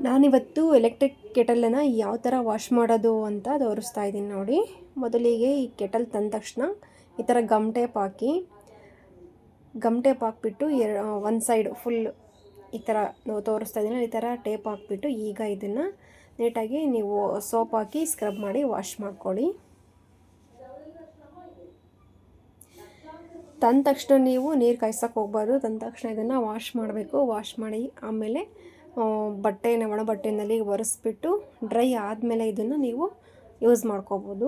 ನಾನಿವತ್ತು ಎಲೆಕ್ಟ್ರಿಕ್ ಕೆಟಲನ್ನು ಯಾವ ಥರ ವಾಶ್ ಮಾಡೋದು ಅಂತ ತೋರಿಸ್ತಾ ಇದ್ದೀನಿ ನೋಡಿ. ಮೊದಲಿಗೆ ಈ ಕೆಟಲ್ ತಂದ ತಕ್ಷಣ ಈ ಥರ ಗಮ್ ಟೇಪ್ ಹಾಕಿಬಿಟ್ಟು ಒಂದು ಸೈಡ್ ಫುಲ್ ಈ ಥರ ತೋರಿಸ್ತಾ ಇದ್ದೀನಿ. ಈ ಥರ ಟೇಪ್ ಹಾಕಿಬಿಟ್ಟು ಈಗ ಇದನ್ನು ನೀಟಾಗಿ ನೀವು ಸೋಪ್ ಹಾಕಿ ಸ್ಕ್ರಬ್ ಮಾಡಿ ವಾಶ್ ಮಾಡ್ಕೊಳ್ಳಿ. ತಂದ ತಕ್ಷಣ ನೀವು ನೀರು ಕಾಯ್ಸೋಕ್ಕೆ ಹೋಗ್ಬಾರ್ದು. ತಂದ ತಕ್ಷಣ ಇದನ್ನು ವಾಶ್ ಮಾಡಬೇಕು. ವಾಶ್ ಮಾಡಿ ಆಮೇಲೆ ಒಣ ಬಟ್ಟೆಯಲ್ಲಿ ಒರೆಸ್ಬಿಟ್ಟು ಡ್ರೈ ಆದಮೇಲೆ ಇದನ್ನು ನೀವು ಯೂಸ್ ಮಾಡ್ಕೋಬೋದು.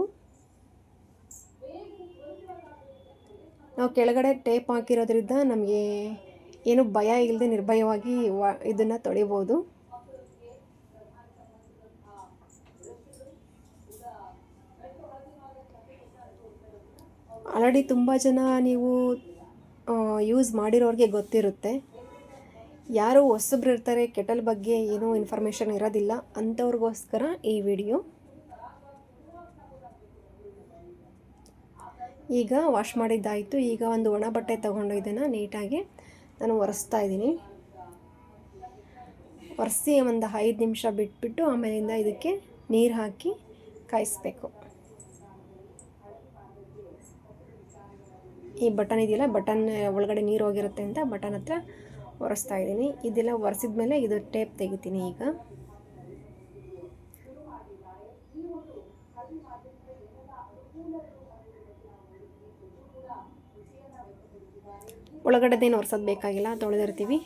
ನಾವು ಕೆಳಗಡೆ ಟೇಪ್ ಹಾಕಿರೋದ್ರಿಂದ ನಮಗೆ ಏನು ಭಯ ಇಲ್ಲದೆ ನಿರ್ಭಯವಾಗಿ ಇದನ್ನು ತೊಳಿಬೋದು. ಆಲ್ರೆಡಿ ತುಂಬ ಜನ ನೀವು ಯೂಸ್ ಮಾಡಿರೋರಿಗೆ ಗೊತ್ತಿರುತ್ತೆ. ಯಾರು ಹೊಸಬ್ರು ಇರ್ತಾರೆ, ಕೆಟಲ್ ಬಗ್ಗೆ ಏನೂ ಇನ್ಫಾರ್ಮೇಷನ್ ಇರೋದಿಲ್ಲ, ಅಂಥವ್ರಿಗೋಸ್ಕರ ಈ ವಿಡಿಯೋ. ಈಗ ವಾಶ್ ಮಾಡಿದ್ದಾಯಿತು. ಈಗ ಒಂದು ಒಣ ಬಟ್ಟೆ ತೊಗೊಂಡು ಇದನ್ನು ನೀಟಾಗಿ ನಾನು ಒರೆಸ್ತಾ ಇದ್ದೀನಿ. ಒರೆಸಿ ಒಂದು 5 ನಿಮಿಷ ಬಿಟ್ಬಿಟ್ಟು ಆಮೇಲಿಂದ ಇದಕ್ಕೆ ನೀರು ಹಾಕಿ ಕಾಯಿಸ್ಬೇಕು. ಈ ಬಟನ್ ಇದೆಯಲ್ಲ, ಬಟನ್ ಒಳಗಡೆ ನೀರು ಹೋಗಿರುತ್ತೆ ಅಂತ ಬಟನ್ ಹತ್ರ ಒರೆಸ್ತಾ ಇದ್ದೀನಿ. ಇದೆಲ್ಲ ಒರೆಸಿದ ಮೇಲೆ ಇದು ಟೇಪ್ ತೆಗಿತೀನಿ. ಈಗ ಒಳಗಡೆದೇನು ಒರೆಸೋದು ಬೇಕಾಗಿಲ್ಲ, ತೊಳೆದಿರ್ತೀವಿ.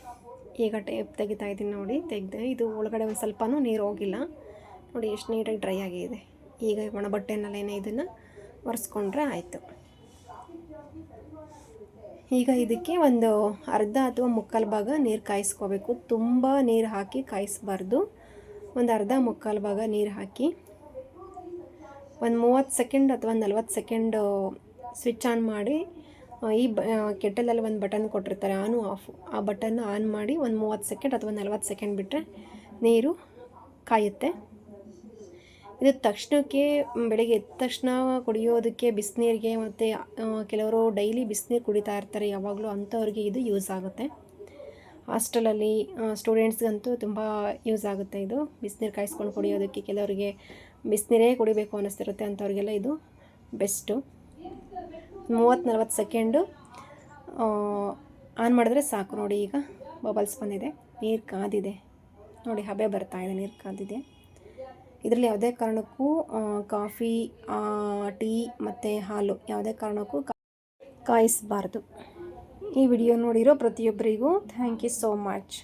ಈಗ ಟೇಪ್ ತೆಗಿತಾ ಇದ್ದೀನಿ ನೋಡಿ. ತೆಗೆದೆ ಇದು ಒಳಗಡೆ ಒಂದು ಸ್ವಲ್ಪನೂ ನೀರು ಹೋಗಿಲ್ಲ ನೋಡಿ, ಎಷ್ಟು ನೀಟಾಗಿ ಡ್ರೈ ಆಗಿದೆ. ಈಗ ಒಣ ಬಟ್ಟೆನಲ್ಲೇನೆ ಇದನ್ನು ಒರೆಸ್ಕೊಂಡ್ರೆ ಆಯಿತು. ಈಗ ಇದಕ್ಕೆ ಒಂದು ಅರ್ಧ ಅಥವಾ ಮುಕ್ಕಾಲು ಭಾಗ ನೀರು ಕಾಯಿಸ್ಕೋಬೇಕು. ತುಂಬ ನೀರು ಹಾಕಿ ಕಾಯಿಸಬಾರ್ದು. ಒಂದು ಅರ್ಧ ಮುಕ್ಕಾಲು ಭಾಗ ನೀರು ಹಾಕಿ ಒಂದು 30 ಸೆಕೆಂಡ್ ಅಥವಾ 40 ಸೆಕೆಂಡ್ ಸ್ವಿಚ್ ಆನ್ ಮಾಡಿ, ಈ ಕೆಟಲಲ್ಲಿ ಒಂದು ಬಟನ್ ಕೊಟ್ಟಿರ್ತಾರೆ ಆನು ಆಫು, ಆ ಬಟನ್ನ ಆನ್ ಮಾಡಿ ಒಂದು 30 ಸೆಕೆಂಡ್ ಅಥವಾ 40 ಸೆಕೆಂಡ್ ಬಿಟ್ಟರೆ ನೀರು ಕಾಯುತ್ತೆ. ಇದು ತಕ್ಷಣಕ್ಕೆ ಬೆಳಗ್ಗೆ ಎದ್ದ ತಕ್ಷಣ ಕುಡಿಯೋದಕ್ಕೆ ಬಿಸಿನೀರಿಗೆ, ಮತ್ತು ಕೆಲವರು ಡೈಲಿ ಬಿಸಿನೀರು ಕುಡಿತಾ ಇರ್ತಾರೆ ಯಾವಾಗಲೂ, ಅಂಥವ್ರಿಗೆ ಇದು ಯೂಸ್ ಆಗುತ್ತೆ. ಹಾಸ್ಟೆಲಲ್ಲಿ ಸ್ಟೂಡೆಂಟ್ಸ್ಗಂತೂ ತುಂಬ ಯೂಸ್ ಆಗುತ್ತೆ ಇದು. ಬಿಸಿನೀರು ಕಾಯಿಸ್ಕೊಂಡು ಕುಡಿಯೋದಕ್ಕೆ, ಕೆಲವರಿಗೆ ಬಿಸಿನೀರೇ ಕುಡಿಬೇಕು ಅನ್ನಿಸ್ತಿರುತ್ತೆ, ಅಂಥವ್ರಿಗೆಲ್ಲ ಇದು ಬೆಸ್ಟು. 30-40 ಸೆಕೆಂಡು ಆನ್ ಮಾಡಿದ್ರೆ ಸಾಕು ನೋಡಿ. ಈಗ ಬಬಲ್ಸ್ ಬಂದಿದೆ, ನೀರು ಕಾದಿದೆ ನೋಡಿ, ಹಬೆ ಬರ್ತಾ ಇದೆ, ನೀರು ಕಾದಿದೆ. ಇದರಲ್ಲಿ ಯಾವುದೇ ಕಾರಣಕ್ಕೂ ಕಾಫಿ, ಟೀ ಮತ್ತು ಹಾಲು ಯಾವುದೇ ಕಾರಣಕ್ಕೂ ಕಾಯಿಸಬಾರ್ದು. ಈ ವಿಡಿಯೋ ನೋಡಿರೋ ಪ್ರತಿಯೊಬ್ಬರಿಗೂ ಥ್ಯಾಂಕ್ ಯು ಸೋ ಮಚ್.